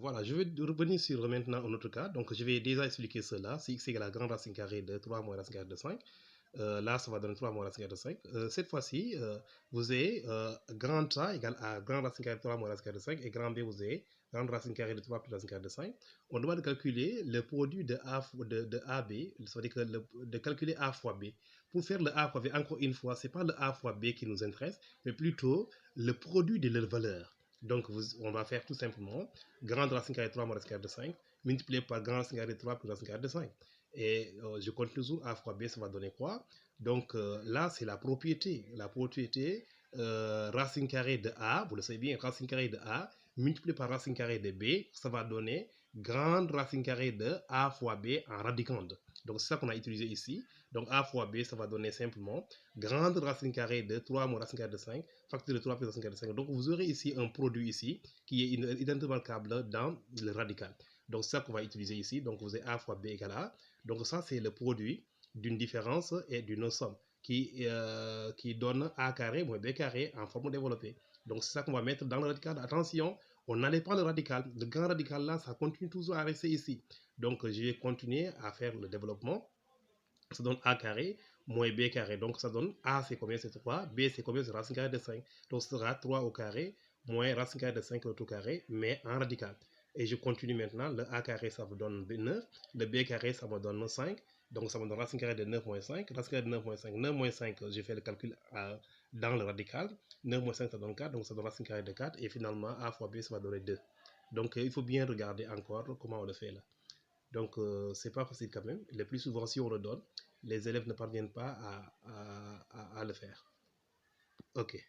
Voilà, je vais revenir sur maintenant un autre cas. Donc, je vais déjà expliquer cela. Si x égale à grande racine carrée de 3 moins racine carrée de 5, là, ça va donner 3 moins racine carrée de 5. Cette fois-ci, vous avez grand A égale à grande racine carrée de 3 moins racine carrée de 5 et grand B, vous avez grande racine carrée de 3 plus racine carrée de 5. On doit calculer le produit de AB, c'est-à-dire de calculer A fois B. Pour faire le A fois B, encore une fois, ce n'est pas le A fois B qui nous intéresse, mais plutôt le produit de leurs valeurs. Donc, on va faire tout simplement grande racine carrée de 3 moins racine carrée de 5 multiplié par grande racine carrée de 3 plus racine carrée de 5. Et je continue toujours, A fois B, ça va donner quoi? Donc là, c'est la propriété. La propriété racine carrée de A, vous le savez bien, racine carrée de A multiplié par racine carrée de B, ça va donner grande racine carrée de A fois B en radicande. Donc c'est ça qu'on a utilisé ici. Donc A fois B, ça va donner simplement grande racine carrée de 3 moins racine carrée de 5, facteur de 3 plus racine carrée de 5. Donc vous aurez ici un produit ici qui est identifiable dans le radical. Donc c'est ça qu'on va utiliser ici. Donc vous avez A fois B égale A. Donc ça, c'est le produit d'une différence et d'une somme qui donne A carré moins B carré en forme développée. Donc c'est ça qu'on va mettre dans le radical. Attention, on n'allait pas le radical. Le grand radical là, ça continue toujours à rester ici. Donc je vais continuer à faire le développement. Ça donne A carré moins B carré. Donc ça donne A c'est combien? C'est 3. B c'est combien? C'est racine carrée de 5. Donc ce sera 3 au carré moins racine carrée de 5 au tout carré, mais en radical. Et je continue maintenant. Le A carré ça me donne 9. Le B carré ça me donne 5. Donc ça me donne racine carrée de 9 moins 5. Racine carrée de 9 moins 5. 9 moins 5, j'ai fait le calcul dans le radical. 9 moins 5 ça donne 4. Donc ça donne racine carrée de 4. Et finalement A fois B ça va donner 2. Donc il faut bien regarder encore comment on le fait là. Donc, c'est pas facile quand même. Le plus souvent, si on le donne, les élèves ne parviennent pas à le faire. Ok.